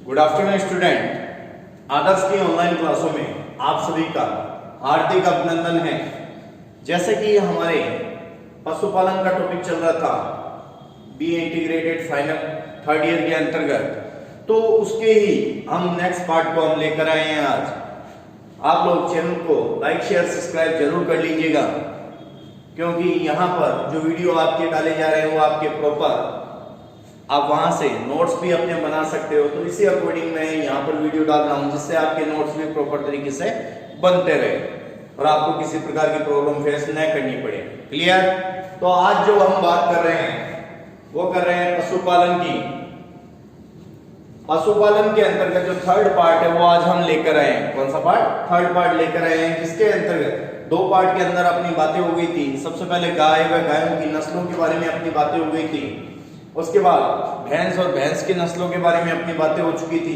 Good afternoon student. आदर्श की online क्लासों में आप सभी का हार्दिक अभिनंदन है। जैसे कि हमारे पशुपालन का टॉपिक चल रहा था BA integrated final third year के अंतर्गत, तो उसके ही हम नेक्स्ट पार्ट को हम लेकर आए हैं आज। आप लोग चैनल को लाइक शेयर सब्सक्राइब जरूर कर लीजिएगा, क्योंकि यहाँ पर जो वीडियो आपके डाले जा रहे हैं वो आपके प्रॉपर आप वहां से नोट्स भी अपने बना सकते हो। तो इसी अकॉर्डिंग मैं यहाँ पर वीडियो डाल रहा हूँ, जिससे आपके नोट्स भी प्रॉपर तरीके से बनते रहे और आपको किसी प्रकार की प्रॉब्लम फेस न करनी पड़े। क्लियर? तो आज जो हम बात कर रहे हैं वो कर रहे हैं पशुपालन की। पशुपालन के अंतर्गत जो थर्ड पार्ट है वो आज हम लेकर आए हैं। कौन सा पार्ट? थर्ड पार्ट लेकर आए हैं, जिसके अंतर्गत दो पार्ट के अंदर अपनी बातें हो गई थी। सबसे पहले गाय व गायों की नस्लों के बारे में अपनी बातें हो गई थी, उसके बाद भैंस और भैंस की नस्लों के बारे में अपनी बातें हो चुकी थी।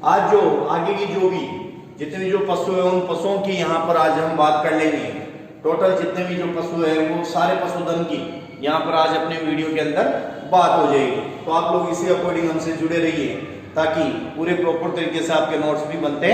आज जो आगे की जो भी जितने जो पशु है उन पशुओं की यहाँ पर आज हम बात कर लेंगे। टोटल जितने भी जो पशु है वो सारे पशुधन की यहाँ पर आज अपने वीडियो के अंदर बात हो जाएगी। तो आप लोग इसी अकॉर्डिंग हमसे जुड़े रहिए, ताकि पूरे प्रॉपर तरीके से आपके नोट्स भी बनते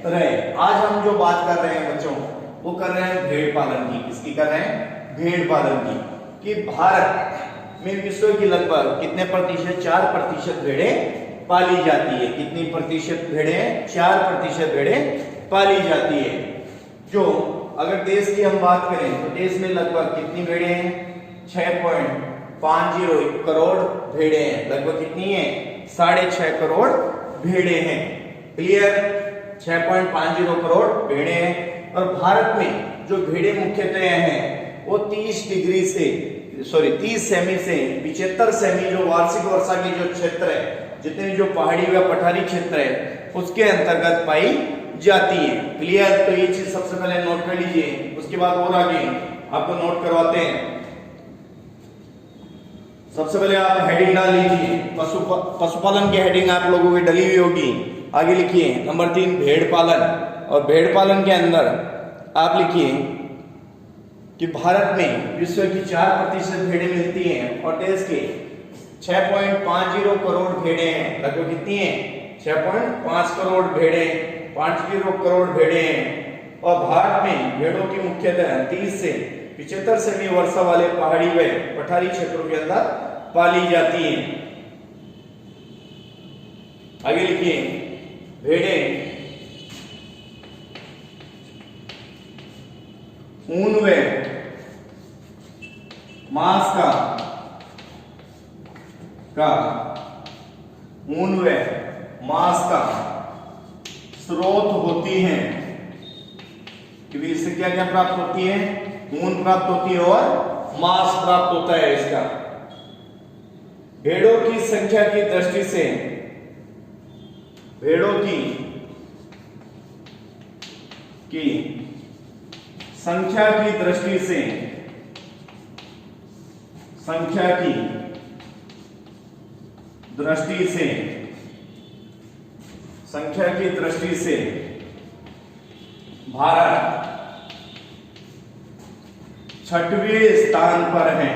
रहे। आज हम जो बात कर रहे हैं बच्चों, वो कर रहे हैं भेड़ पालन की। किसकी कर रहे हैं? भेड़ पालन की। कि भारत में विश्व की लगभग कितने प्रतिशत? 4% भेड़ें पाली जाती है। कितनी प्रतिशत भेड़ें? 4% भेड़ें पाली जाती है। जो अगर देश की हम बात करें तो देश में लगभग कितनी भेड़ें हैं? 6.50 करोड़ भेड़ें हैं। लगभग कितनी है? 6.5 करोड़ भेड़ें हैं। क्लियर? 6.50 करोड़ भेड़ें हैं। और भारत में जो भेड़ें मुख्यतः हैं वो 30 सेमी से 75 सेमी जो वार्षिक वर्षा की जो क्षेत्र है, जितने जो पहाड़ी व पठारी क्षेत्र है उसके अंतर्गत पाई जाती है। क्लियर? तो ये चीज सबसे पहले नोट कर लीजिए, उसके बाद और आगे आपको नोट करवाते हैं। सबसे पहले आप हेडिंग डाल लीजिए। पशुपालन की हेडिंग आप लोगों की डली हुई होगी। आगे लिखिए नंबर 3 भेड़ पालन। और भेड़ पालन के अंदर आप लिखिए कि भारत में विश्व की 4% भेड़ें मिलती हैं और देश के 6.50 करोड़ भेड़ें हैं। लगभग कितनी है? 6.5 करोड़ भेड़ें, 50 करोड़ भेड़ें हैं। और भारत में भेड़ों की मुख्यतः 30 से 75 सेमी वर्षा वाले पहाड़ी व पठारी क्षेत्रों के अंदर पाली जाती हैं। आगे लिखिए भेड़ें ऊन व मांस ऊन व मांस का स्रोत होती हैं। कि इससे क्या क्या प्राप्त होती है? ऊन प्राप्त होती है और मांस प्राप्त होता है इसका। भेड़ों की संख्या की दृष्टि से भेड़ों की संख्या की दृष्टि से भारत 6वें स्थान पर है।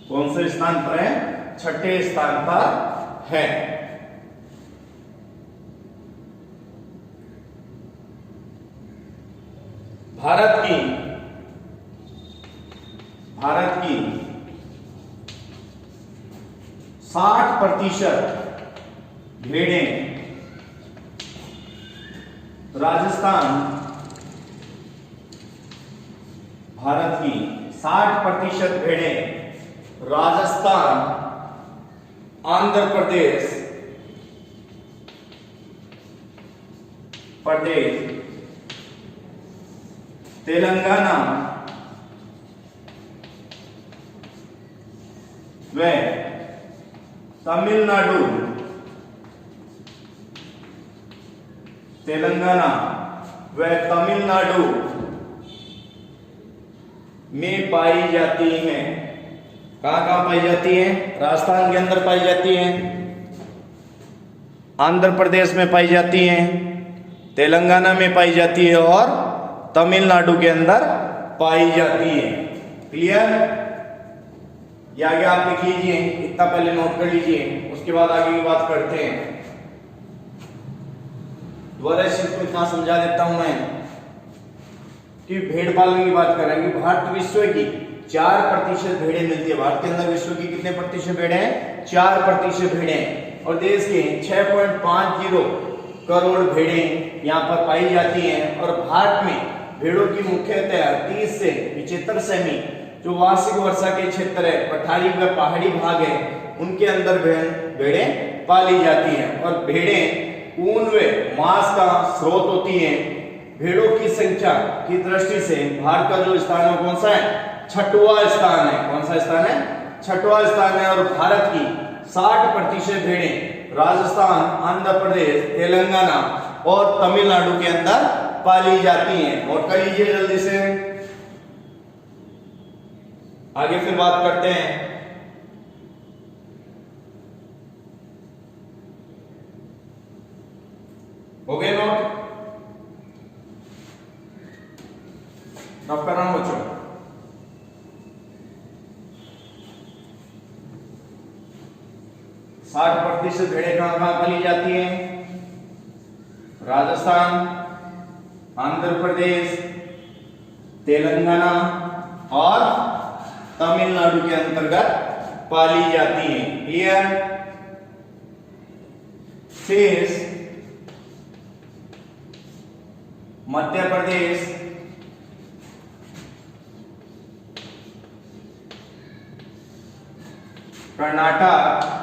कौन से स्थान पर है? 6ठे स्थान पर है। भारत की 60% भेड़ें राजस्थान, भारत की 60% भेड़ें राजस्थान, आंध्र प्रदेश, तेलंगाना व तमिलनाडु में पाई जाती हैं। कहाँ पाई जाती हैं? राजस्थान के अंदर पाई जाती हैं, आंध्र प्रदेश में पाई जाती हैं, तेलंगाना में पाई जाती है और तमिलनाडु के अंदर पाई जाती है। क्लियर? ये आगे आप लिख लीजिए, इतना पहले नोट कर लीजिए, उसके बाद आगे की बात करते हैं। दोबारा इसको इतना समझा देता हूं मैं कि भेड़ पालन की बात कर रहे हैं कि भारत विश्व की 4% भेड़ें मिलती है। भारत के अंदर विश्व की कितने प्रतिशत भेड़ें हैं? 4% भेड़ें। और देश के 6.50 करोड़ भेड़ें यहाँ पर पाई जाती हैं। और भारत में भेड़ों की मुख्यतः 30 से 75 सेमी जो वार्षिक वर्षा के क्षेत्र है, पठारी व पहाड़ी भाग है, उनके अंदर भेड़ें पाली जाती हैं। और भेड़ें ऊन व मांस का स्रोत होती हैं। भेड़ों की संख्या की दृष्टि से भारत का जो स्थान है कौन सा है? 6वां स्थान है। कौन सा स्थान है? 6वां स्थान है। और भारत की 60% भेड़ें राजस्थान, आंध्र प्रदेश, तेलंगाना और तमिलनाडु के अंदर पाली जाती हैं। और कर लीजिए जल्दी से, आगे फिर बात करते हैं। हो गए नोट? नोट कर रहा हूं बच्चों। साठ प्रतिशत भेड़ें कहां कहां पाली जाती हैं? राजस्थान, आंध्र प्रदेश, तेलंगाना और तमिलनाडु के अंतर्गत पाली जाती हैं। क्लियर? शेष मध्य प्रदेश, कर्नाटक,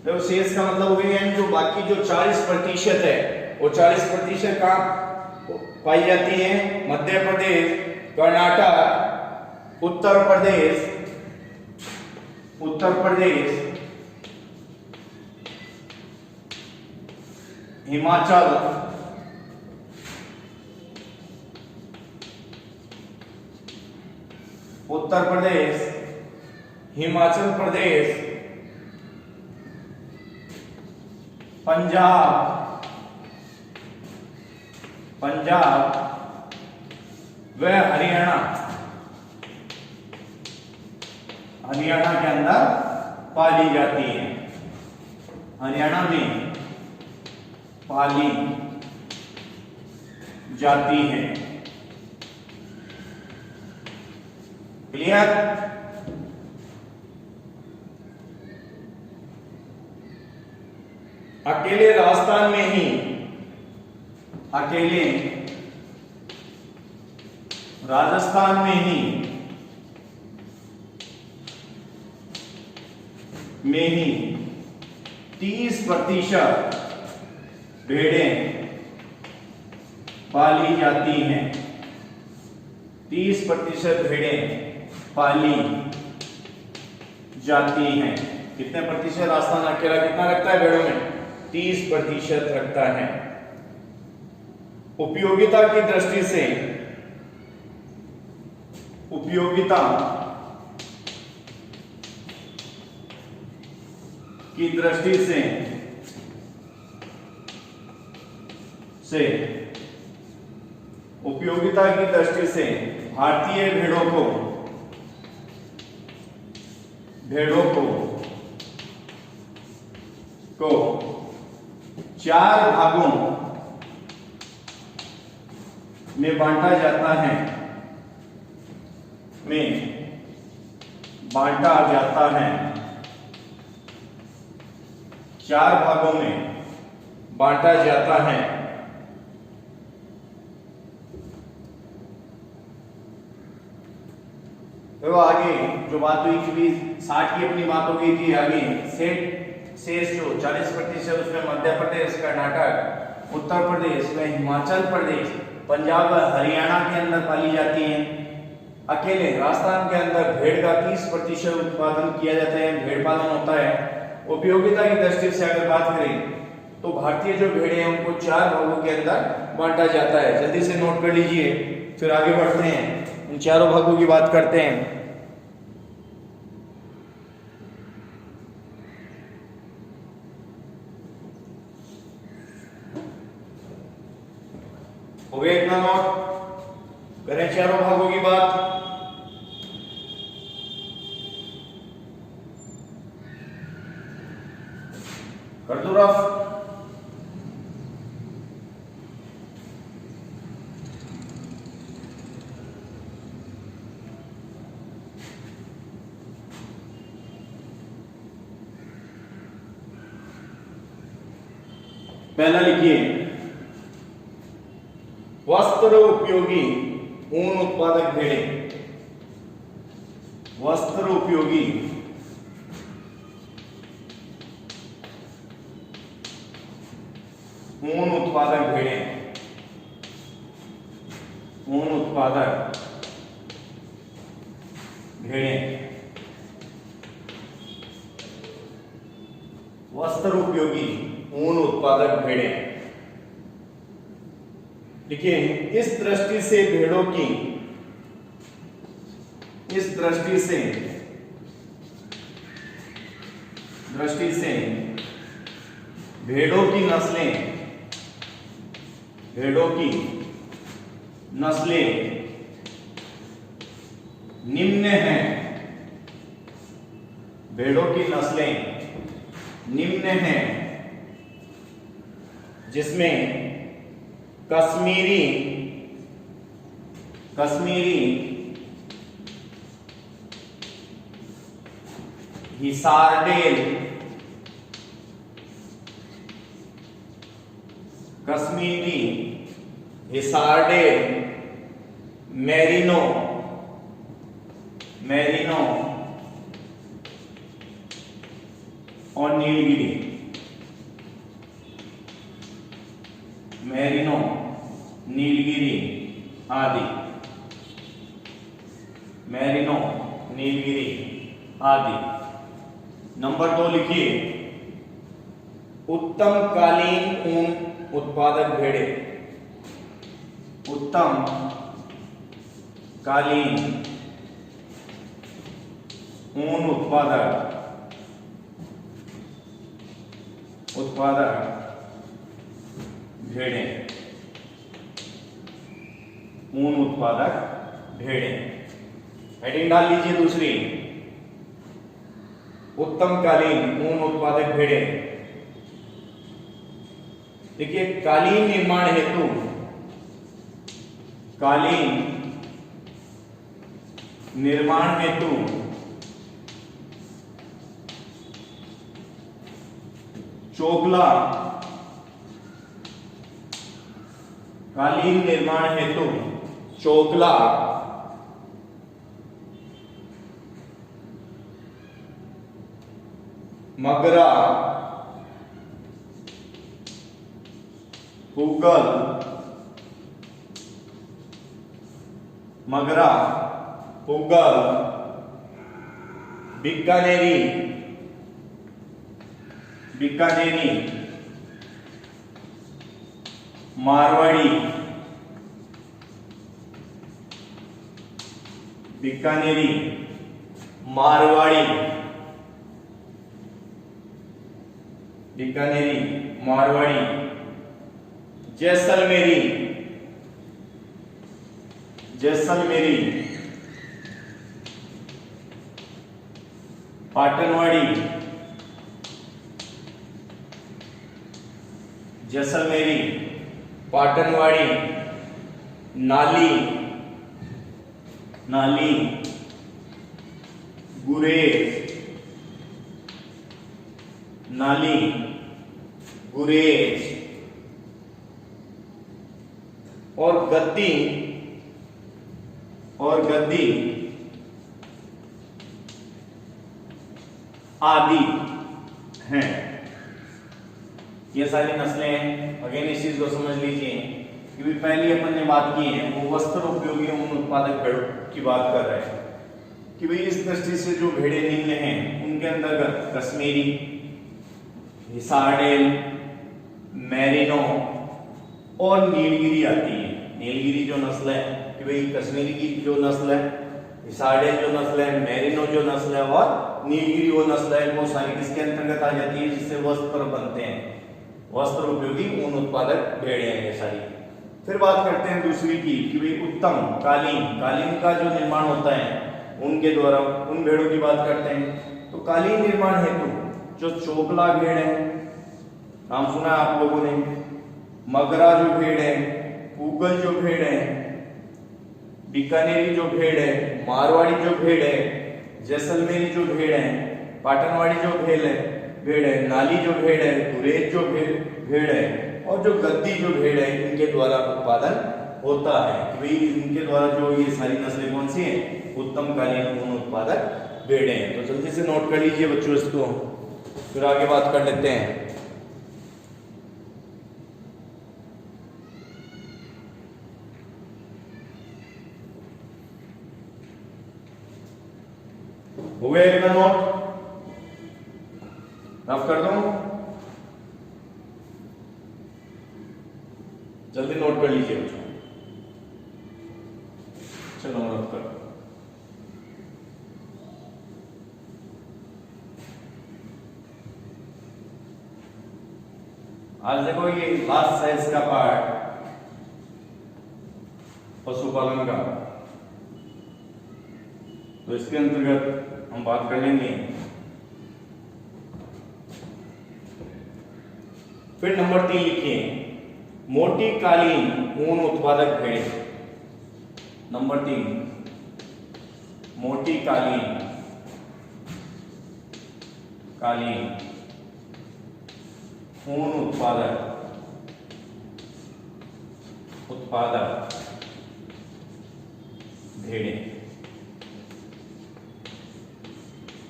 तो शेष का मतलब हो गया जो बाकी जो 40% है वो 40% कहां पाई जाती है? मध्य प्रदेश, कर्नाटक, उत्तर प्रदेश, हिमाचल, उत्तर प्रदेश, हिमाचल प्रदेश, पंजाब व हरियाणा के अंदर पाली जाती है। हरियाणा में पाली जाती है। क्लियर? अकेले राजस्थान में ही राजस्थान में ही 30% भेड़ें पाली जाती हैं। 30% भेड़ें पाली जाती हैं। कितने प्रतिशत? राजस्थान अकेला कितना रखता है भेड़ों में? 30% रखता है। उपयोगिता की दृष्टि से भारतीय भेड़ों को 4 भागों में बांटा जाता है। 4 भागों में बांटा जाता है। तो आगे जो बात हुई थी 60 की अपनी बात हो गई थी। आगे शेष जो 40% उसमें मध्य प्रदेश, कर्नाटक, उत्तर प्रदेश व हिमाचल प्रदेश, पंजाब व हरियाणा के अंदर पाली जाती हैं। अकेले राजस्थान के अंदर भेड़ का 30% उत्पादन किया जाता है, भेड़ पालन होता है। उपयोगिता की दृष्टि से अगर बात करें तो भारतीय जो भेड़ें हैं उनको 4 भागों के अंदर बांटा जाता है। जल्दी से नोट कर लीजिए, फिर आगे बढ़ते हैं, इन 4 भागों की बात करते हैं। हो गया इतना नोट? करें 4 भागों की बात। कर दो रफ। पहला लिखिए, वस्त्र उपयोगी ऊन उत्पादक भेड़ें। वस्त्र उपयोगी ऊन उत्पादक भेड़ें। ऊन उत्पादक भेड़ें। वस्त्र उपयोगी ऊन उत्पादक भेड़ें। देखिए, इस दृष्टि से भेड़ों की, इस दृष्टि से भेड़ों की नस्लें, भेड़ों की नस्लें निम्न हैं। भेड़ों की नस्लें निम्न हैं, जिसमें कश्मीरी हिसारडेल, कश्मीरी हिसारडेल, मेरिनो और नीलगिरी, मेरिनो, नीलगिरी आदि, मेरिनो, नीलगिरी आदि। नंबर 2 लिखिए, उत्तम कालीन ऊन उत्पादक भेड़ें। उत्तम कालीन ऊन उत्पादक भेड़ें। ऊन उत्पादक भेड़ें। हेडिंग डाल लीजिए दूसरी, उत्तम कालीन ऊन उत्पादक भेड़ें। देखिए, कालीन निर्माण हेतु, कालीन निर्माण हेतु चोगला, कालीन निर्माण हेतु चोगला, मगरा, पूगल, मगरा, पूगल, बीकानेरी, मारवाड़ी, बीकानेरी, मारवाड़ी, बीकानेरी, मारवाड़ी, जैसलमेरी, पाटनवाड़ी, जैसलमेरी, पाटनवाड़ी, नाली, गुरेज, और गद्दी आदि हैं। ये सारी नस्लें हैं। अगेन इस चीज को समझ लीजिए कि भी पहली अपन ने बात की है वो वस्त्र उपयोगी ऊन उत्पादक भेड़ों की बात कर रहे हैं कि भाई इस दृष्टि से जो भेड़ें निम्न हैं उनके अंतर्गत कश्मीरी, हिसारडेल, मेरिनो और नीलगिरी आती है। नीलगिरी जो नस्ल है कि भाई कश्मीरी की जो नस्ल है, हिसारडेल जो नस्ल है, मेरिनो जो नस्ल है और नीलगिरी वो नस्ल है, वो सारी किसके अंतर्गत आ जाती है जिससे वस्त्र बनते हैं। वस्त्र उपयोगी ऊन उत्पादक भेड़ें हैं ये सारी। फिर बात करते हैं दूसरी की कि भाई उत्तम कालीन का जो निर्माण होता है उनके द्वारा, उन भेड़ों की बात करते हैं। तो कालीन निर्माण हेतु जो चोगला भेड़ है, नाम सुना है आप लोगों ने। मगरा जो भेड़ है, पूगल जो भेड़ है, बीकानेरी जो भेड़ है, मारवाड़ी जो भेड़ है, जैसलमेरी जो भेड़ है, पाटनवाड़ी जो भेड़ है, नाली जो भेड़ है, गुरेज जो भेड़ है, और जो गद्दी जो भेड़ है, इनके द्वारा उत्पादन होता है। कि भाई इनके द्वारा जो ये सारी नस्लें कौन सी हैं, उत्तम कालीन ऊन उत्पादक भेड़ें हैं। तो जल्दी से नोट कर लीजिए बच्चों इसको, फिर आगे बात कर लेते हैं। हो गया इतना नोट, रफ कर दूं, जल्दी नोट कर लीजिए बच्चों। चलो रफ कर। आज देखो ये लास्ट साइज का पार्ट पशुपालन का, तो इसके अंतर्गत हम बात कर लेंगे। फिर नंबर 3 लिखिए, मोटी कालीन ऊन उत्पादक भेड़ें। नंबर 3, मोटी कालीन ऊन उत्पादक भेड़ें।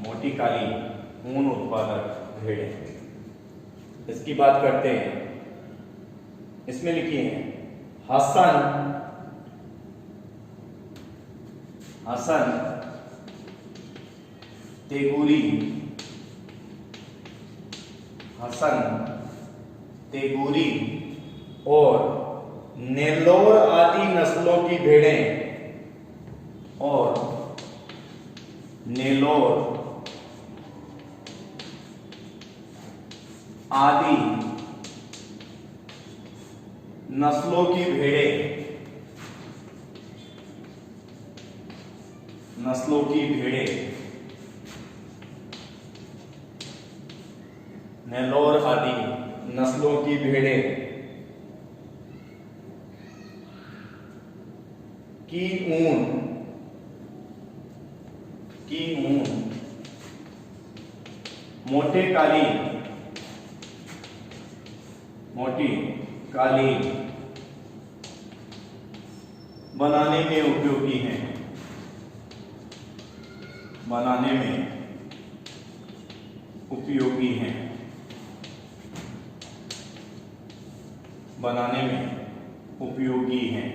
मोटी कालीन ऊन उत्पादक भेड़ें, इसकी बात करते हैं। इसमें लिखिए हसन तेगुरी और नेल्लोर आदि नस्लों की भेड़ें, और नेल्लोर आदि नस्लों की भेड़ें, नेल्लोर आदि नस्लों की भेड़ें की ऊन मोटी कालीन बनाने में उपयोगी हैं।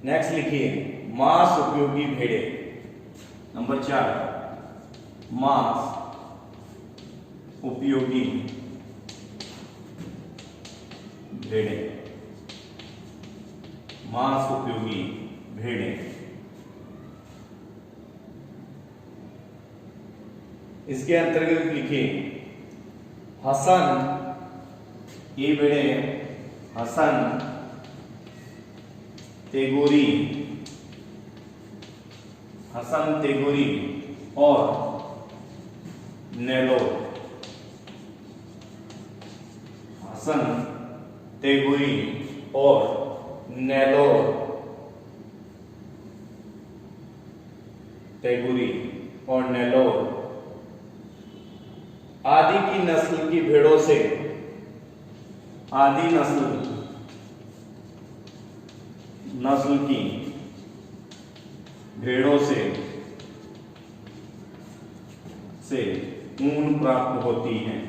नेक्स्ट लिखिए मांस उपयोगी भेड़ें। नंबर 4, मांस उपयोगी भेड़ें। इसके अंतर्गत लिखिए हसन, ये भेड़ें हसन, तेगुरी और नेल्लोर। हसन, तेगुरी और नेल्लोर आदि की नस्ल की भेड़ों से, से ऊन प्राप्त होती हैं।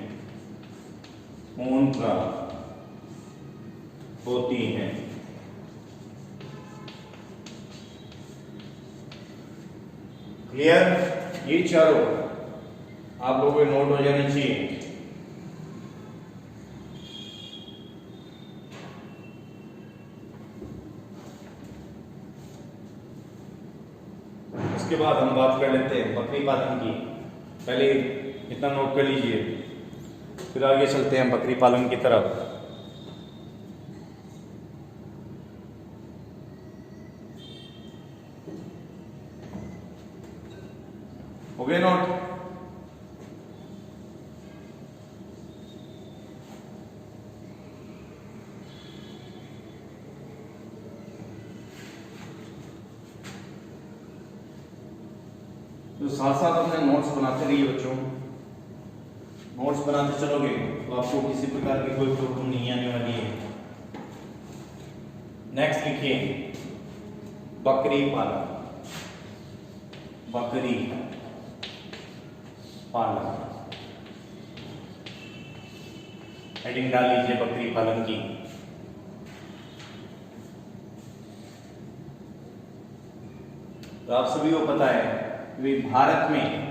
क्लियर? ये चारों आप लोगों के नोट हो जाने चाहिए। उसके बाद हम बात कर लेते हैं बकरी पालन की। पहले इतना नोट कर लीजिए, फिर आगे चलते हैं बकरी पालन की तरफ। हो गए नोट? तो साथ साथ अपने नोट्स बनाते रहिए बच्चों, नोट्स बनाते चलोगे तो आपको किसी प्रकार की कोई प्रॉब्लम नहीं आने वाली है। नेक्स्ट लिखिए बकरी पालन, बकरी पालन, हेडिंग डाल लीजिए बकरी पालन की। तो आप सभी को पता है कि भारत में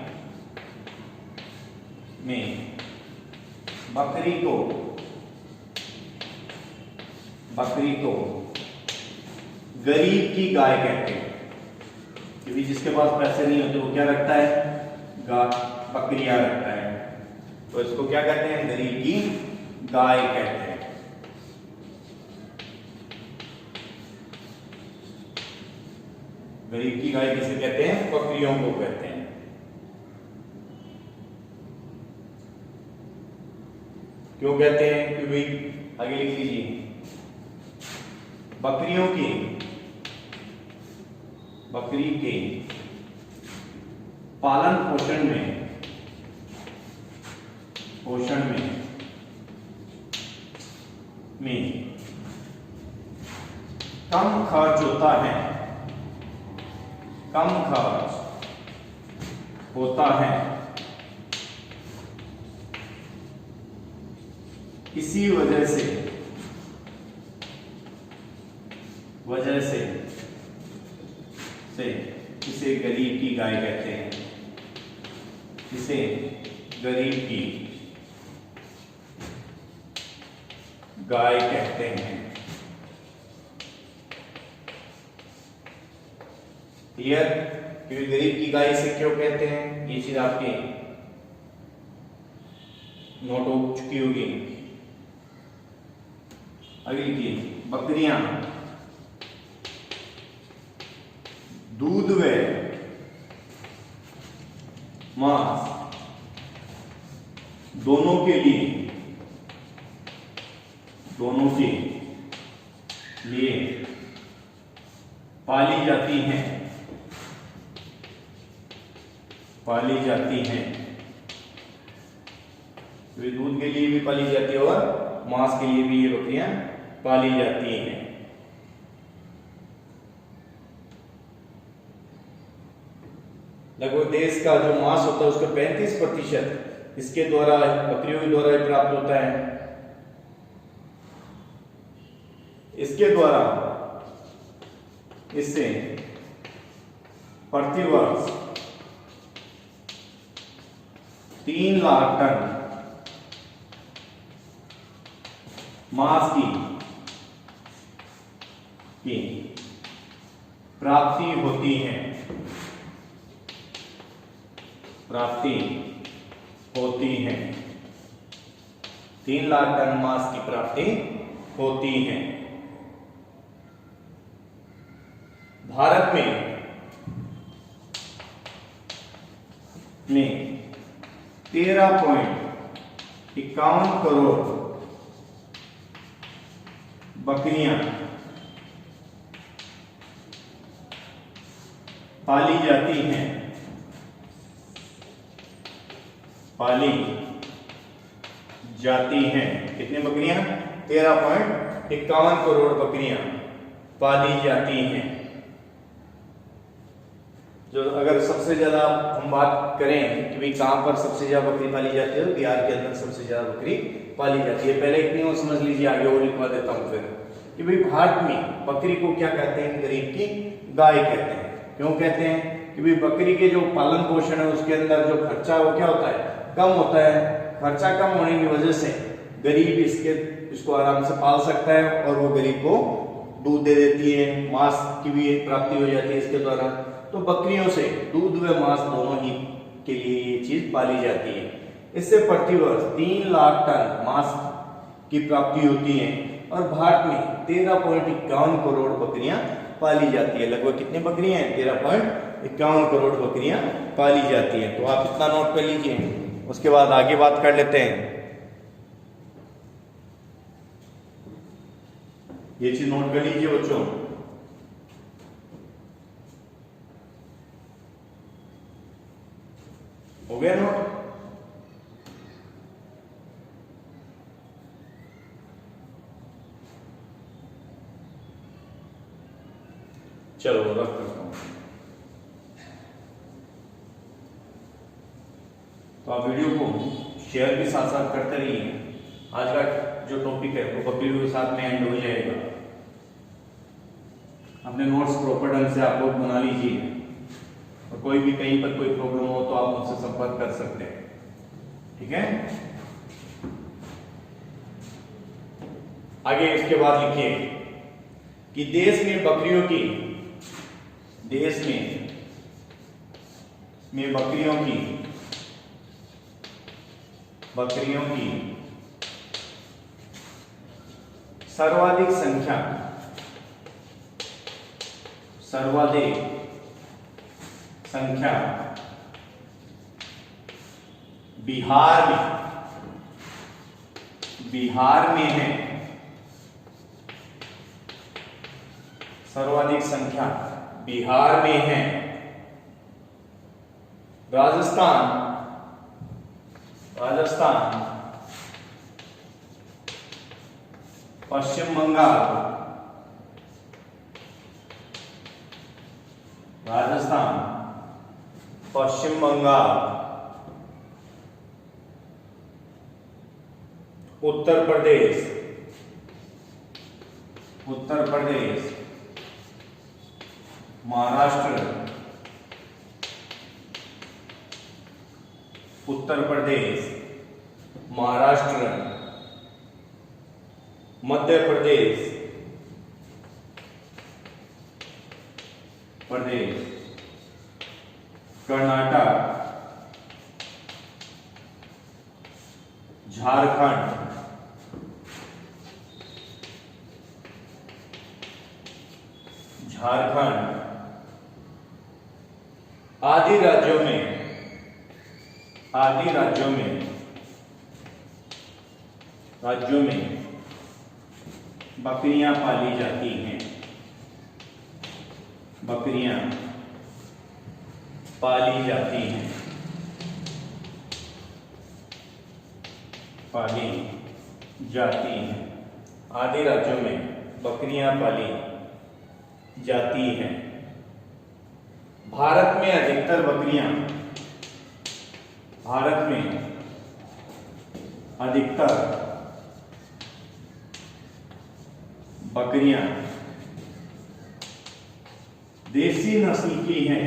बकरी को गरीब की गाय कहते हैं, क्योंकि जिसके पास पैसे नहीं होते वो क्या रखता है, बकरियां रखता है, तो इसको क्या कहते हैं, गरीब की गाय कहते हैं। गरीब की गाय किसे कहते हैं, बकरियों को कहते हैं। क्यों कहते हैं, क्योंकि आगे लिख लीजिए बकरी के पालन पोषण में कम खर्च होता है, इसी वजह से इसे गरीब की गाय कहते हैं, इसे गरीब की गाय कहते हैं। क्लियर, क्योंकि गरीब की गाय से क्यों कहते हैं, ये चीज आपकी नोट हो चुकी होगी। अगली चीज, बकरियां दूध व मांस दोनों के लिए पाली जाती हैं। वे दूध के लिए भी पाली जाती है और मांस के लिए भी ये बकरियां पाली जाती हैं। लगभग देश का जो मांस होता है उसका 35% इसके द्वारा, बकरियों के द्वारा प्राप्त होता है। इसके द्वारा इससे प्रतिवर्ष 3 लाख टन मांस की प्राप्ति होती है, 3 लाख टन मांस की प्राप्ति होती है। भारत में 13.51 करोड़ बकरियां पाली जाती हैं, कितनी बकरियां, 13.51 करोड़ बकरियां पाली जाती हैं। जो अगर सबसे ज्यादा हम बात करें कि भाई कहां पर सबसे ज्यादा बकरी पाली जाती है, तो बिहार के अंदर सबसे ज्यादा बकरी पाली जाती है। पहले इतनी और समझ लीजिए, आगे और लिखवा देता हूं फिर कि भाई भारत में बकरी को क्या कहते हैं, गरीब की गाय कहते हैं। क्यों कहते हैं कि भाई बकरी के जो पालन पोषण है उसके अंदर जो खर्चा है वो क्या होता है, कम होता है। खर्चा कम होने की वजह से गरीब इसको आराम से पाल सकता है और वो गरीब को दूध दे देती है, मांस की भी प्राप्ति हो जाती है इसके द्वारा। तो बकरियों से दूध व मांस दोनों ही के लिए ये चीज पाली जाती है। इससे प्रतिवर्ष 3 लाख टन मांस की प्राप्ति होती है और भारत में 13.51 करोड़ बकरियां पाली जाती है। लगभग कितनी बकरियां हैं, 13.51 करोड़ बकरियां पाली जाती हैं। तो आप इतना नोट कर लीजिए, उसके बाद आगे बात कर लेते हैं। ये चीज नोट कर लीजिए बच्चों। हो गया नोट? चलो रख करता हूं। तो आप वीडियो को शेयर भी साथ साथ करते रहिए। आज का जो टॉपिक है वो वीडियो के साथ में एंड हो जाएगा। अपने नोट्स प्रॉपर ढंग से आप लोग बना लीजिए और कोई भी कहीं पर कोई प्रॉब्लम हो तो आप मुझसे संपर्क कर सकते हैं, ठीक है? आगे इसके बाद लिखिए कि देश में बकरियों की बकरियों की सर्वाधिक संख्या बिहार में है। सर्वाधिक संख्या बिहार में है। राजस्थान, पश्चिम बंगाल, उत्तर प्रदेश, महाराष्ट्र, मध्य प्रदेश, कर्नाटक, झारखंड, आदि राज्यों में बकरियां पाली जाती हैं। आदि राज्यों में बकरियां पाली जाती हैं। भारत में अधिकतर बकरियां देसी नस्ल की हैं।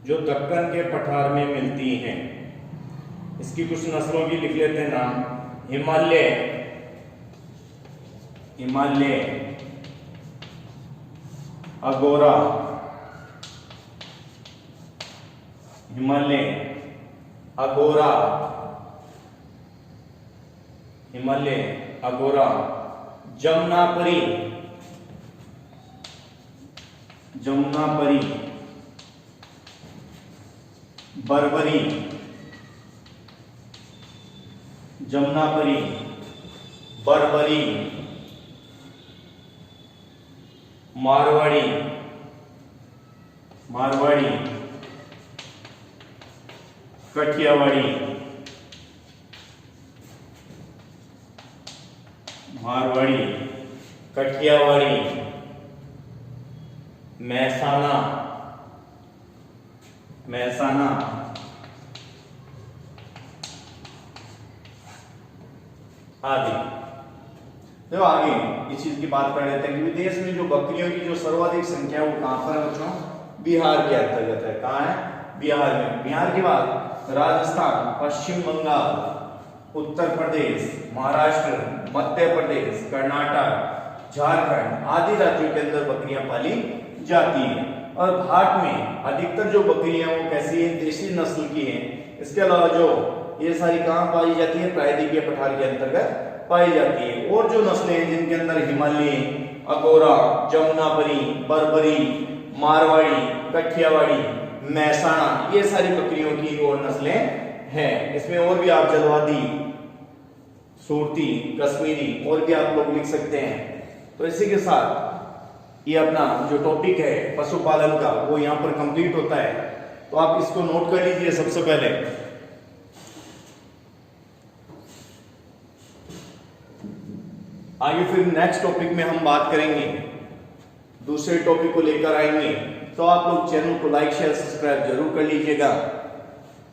जो दक्कन के पठार में मिलती हैं। इसकी कुछ नस्लों की लिख लेते हैं नाम। हिमालय, अगोरा, जमुनापरी, बर्बरी, मारवाड़ी, कठियावाड़ी, महसाना, आदि। तो आगे इस चीज की बात कर लेते हैं कि देश में जो बकरियों की जो सर्वाधिक संख्या है वो कहां पर है बच्चों? बिहार के अंतर्गत है। कहां है? बिहार में। बिहार के बाद राजस्थान, पश्चिम बंगाल, उत्तर प्रदेश, महाराष्ट्र, मध्य प्रदेश, कर्नाटक, झारखंड आदि राज्यों के अंदर बकरियां पाली जाती हैं। और भारत में अधिकतर जो बकरियां वो कैसी है? देसी नस्ल की हैं। इसके अलावा जो ये सारी कहां पाई जाती है? प्रायद्वीपीय पठार के अंतर्गत पाई जाती है। और जो नस्लें हैं जिनके अंदर हिमालय, अगोरा, जमुनापरी, बर्बरी, मारवाड़ी, कठियावाड़ी, महसाणा, ये सारी बकरियों की और नस्लें हैं। इसमें और भी आप जलवादी, सूरती, कश्मीरी और भी आप लोग लिख सकते हैं। तो इसी के साथ ये अपना जो टॉपिक है पशुपालन का वो यहाँ पर कंप्लीट होता है। तो आप इसको नोट कर लीजिए सबसे पहले। आगे फिर नेक्स्ट टॉपिक में हम बात करेंगे, दूसरे टॉपिक को लेकर आएंगे। तो आप लोग चैनल को लाइक शेयर सब्सक्राइब जरूर कर लीजिएगा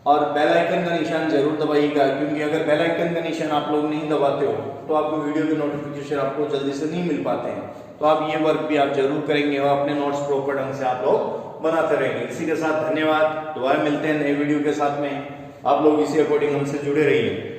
और बेल आइकन का निशान जरूर दबाइएगा, क्योंकि अगर बेल आइकन का निशान आप लोग नहीं दबाते हो तो आपको वीडियो के नोटिफिकेशन आपको जल्दी से नहीं मिल पाते हैं। तो आप ये वर्क भी आप जरूर करेंगे और अपने नोट्स प्रॉपर ढंग से आप लोग बनाते रहेंगे। इसी के साथ धन्यवाद, दोबारा मिलते हैं नए वीडियो के साथ में। आप लोग इसी अकॉर्डिंग हमसे जुड़े रहिए।